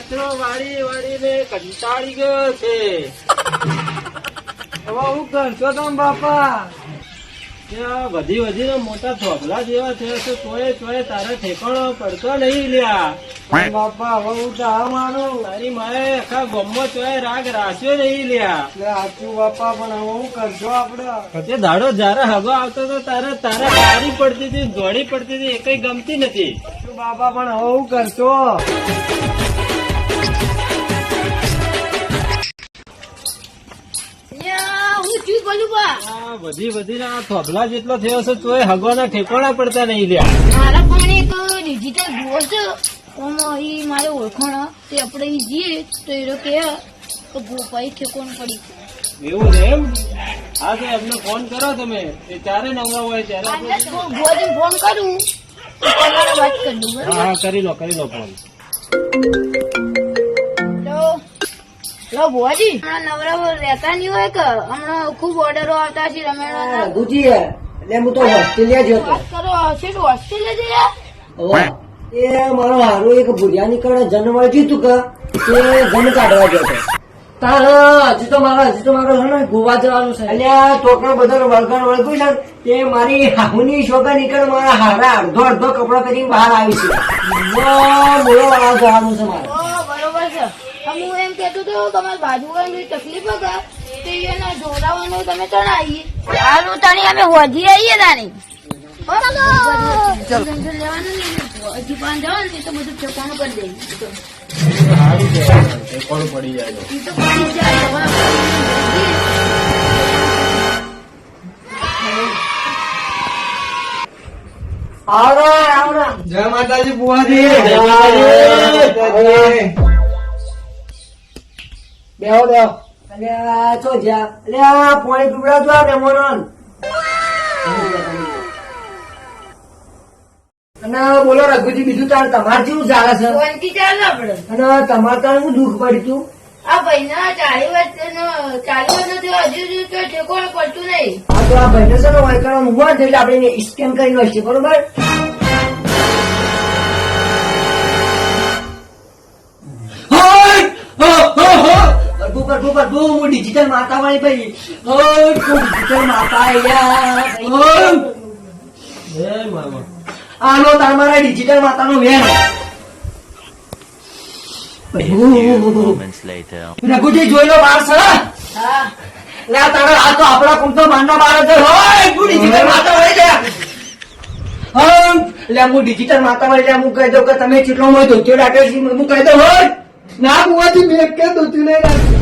કચરો વાળી વાળીને કંટાળી ગયો છે. હવે હું કરશો તમે બાપા? ત્યાં વધી વધીને મોટા થોભલા જેવા થયા છે, તોય તારે ઠેકાણો પડતો નહીં લ્યા. બાપા હવે હું ચા માનું. તારી માએ આખા ગામમાં તોય રાગ રાખ્યો નહીં લ્યા. સાચું બાપા, પણ હવે હું કરશો આપડે? તે દાડો જયારે હગો આવતો તો તારે સારી પડતી હતી, દોડી પડતી હતી, એ કઈ ગમતી નથી. શું બાપા, પણ હવે હું કરશો? આ વધી વધીને આ થોભલા જેટલો થયો છે, તોય હગવાના ઠેકાણા પડતા નહીં લ્યા. મારા પણ એક ડિજિટલ ગોળ છે, ઓમાં ઈ મારે ઓળખાણ તે આપણે ઈ જઈએ તો એ કે ગોપાઈ ઠેકોણ પડી. એવું છે એમ? હા તો એમને ફોન કરો તમે, એ ચારે નવરા હોય ત્યારે. ભોજન ફોન કરું તો તમારે વાત કરી દઉં. હા હા, કરી લો ફોન. લો ભુવાજી, હમણાં નવરા રહેતા નહીં હોય કે હમણાં ખુબ ઓર્ડરો આવતા છે રમેણા. ગુજી એટલે હું તો ઓસ્ટ્રેલિયા જતો. વાત કરો છે તો ઓસ્ટ્રેલિયા જયા. એ મારો હારો એક ભુરિયા નીકળે જન્મ મળ્યું તું કે તે જન્મ કાઢવા ગયો હતો. તાર હજી તો મારો છે ને ગોવા જવાનું છે. એટલે છોકરો બધો વળગું છે તે મારી હાહુની શોભા નીકળે મારા હારા અડધો કપડો કરીને બહાર આવી છે. મોડો વાળા જવાનું છે મારે. બરોબર છે. હું એમ કેતો હતો તમારી બાજુવાળી તકલીફ હતા તો એને જોડાવાનું તમે તણાઈએ. હારું તણી અમે હોજી આવીએ તાણી. લેવાનું નહીં, હજી પાન જવાનું તો બધું ઠેકાણું કરી દઈએ. સારું છે, ઠેકાણું પડી જાય તો. ઈ તો પડી જ જાય. આવડા જય માતાજી બુવાજી. બેહો અલ્યા ચો જ્યાં અલ્યા પાણી પીવડાવજો આ મહેમાનોને. અને બોલો રઘુજી, બીજું તાર તમારે કેવું ચાલે છે? શાંતિ ચાલે આપડે. અને તમારે તાર શું દુઃખ પડ્યું તું? આ ભાઈના 40 વર્ષ હજુ તો ઠેકાણું પડતું નહીં. હા તો આ ભાઈને છે ને વાયકાનો મૂકવા છે એટલે આપણે સ્કેન કરીને હશે, બરોબર? પ્રભુ હું ડિજિટલ માતા વાળી ભાઈ. ડિજિટલ માતા આનો તમારા ડિજિટલ માતાનો વેણ. રઘુજી જોઈ લો બાર સર. હા તારા આ તો આપડા કુમતો માનના બાર જ હોય. તું ડિજિટલ માતા વાળી લે. એટલે હું ડિજિટલ માતા વાળી હું કહી દઉં કે તમે કેટલો હોય ધોત્યો રાખે છે હું કહી દઉં હોય. ના બુવાજી મેં કે ધોત્યું નહીં રાખ્યું.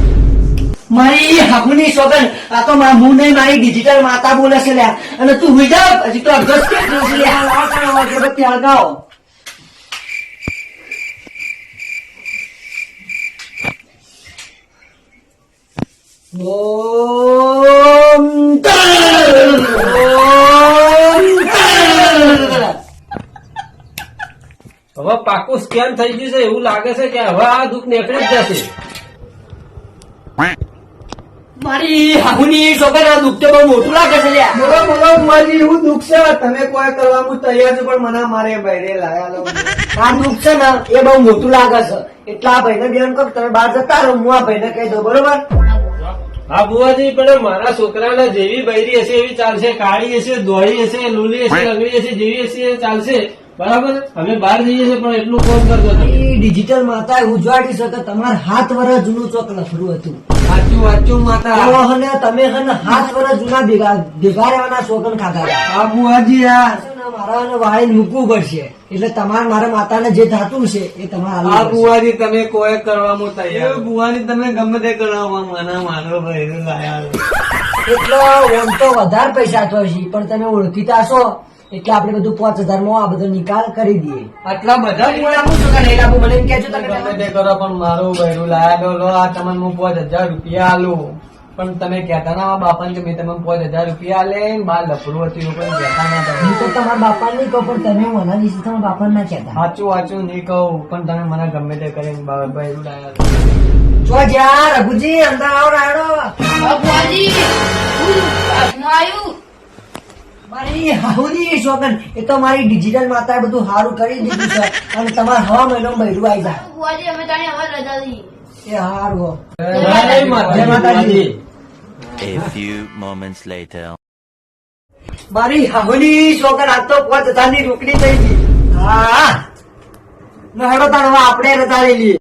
મારી હાહુની સોગન આ તો હું નહીં મારી ડિજિટલ માતા બોલે છે લ્યા. અને તું હુઈ જા, હજી તો અગસ્ત કેટલું છે લ્યા. અગરબત્તી હળગાવો. ઓમ હવે પાકું સ્કેન થઈ ગયું છે એવું લાગે છે કે હવે આ દુઃખ નીકળી જ જશે. મારી હાહુની સોગન આ દુઃખ તો બહુ મોટું લાગે છે લ્યા. બોલો બુવાજી, એવું દુઃખ છે તમે કોઈ કરવા હું તૈયાર છું, પણ મને મારે ભાઈ લાયા આ દુઃખ છે ને એ બહુ મોટું લાગે છે. એટલે આ ભાઈને બેન કહો તમે બહાર જતા રહો, હું આ ભાઈને કહી દઉં, બરોબર? હા બુવાજી, પણ મારા છોકરાને જેવી બૈરી હશે એવી ચાલશે, કાળી હશે, દોડી હશે, લૂલી હશે, લંગડી હશે, જેવી હશે એ ચાલશે, બરાબર? અમે બહાર જઈએ છીએ પણ એટલું ફોન કરજો તમે. ડિજિટલ માતા ઉજવાડી શકે તમારે 7 વર્ષ જૂનું ચોક લખડું હતું. સાચું માતા. અને તમે 7 વર્ષ જૂના ભેગા રહેવાના શોખન ખાધા. હા બુવાજી, મારા વાળી મૂકવું પડશે એટલે તમારે મારા માતાને જે થતું છે એ તમારે આ બુવાજી તમે કોઈ કરવામાં તૈયાર. બુવાજી તમે ગમે તે કરવામાં મને મારો ભાઈ લાયા. એટલો ઓમ તો વધારે પૈસા થશે પણ તમે ઓળખીતા છો એટલે આપણે બધું 5000 માં આ બધો નિકાલ કરી દઈએ. આટલા બધા મને એમ કહેજો તમે ગમે તે કરો પણ મારું બૈરું લાયા લો. આ તમને હું 5000 રૂપિયા આલું, પણ તમે કહેતા ના બાપા કે મેં તમને 5000 રૂપિયા આલે બાર લફડું હતું એવું પણ કહેતા ના તમે. હું તો તમારા બાપા નહીં કહું પણ તમે મને વિશે તમારા બાપા ના કહેતા. સાચું નહીં કહું પણ તમે મને ગમે તે કરીને બૈરું લાયા. જો જ્યાં રઘુજી અંદર આવો રાયડો. ભુવાજી આવ્યું. મારી મારી હાહુની શોખન એ તો મારી ડિજિટલ માતાએ બધું સારું કરી દીધું છે અને તમારે હવા મહિનો બૈરું આવી જાય બુઆજી અમે તને હવે રજા દઈએ. એ હારું હો. જય માતાજી. A few moments later. મારી હાહુની શોખન આજ તો 5,000 ની રોકડી થઈ ગઈ. હા ન હેડો તાર હવે આપણે રજા લઈ લઈએ.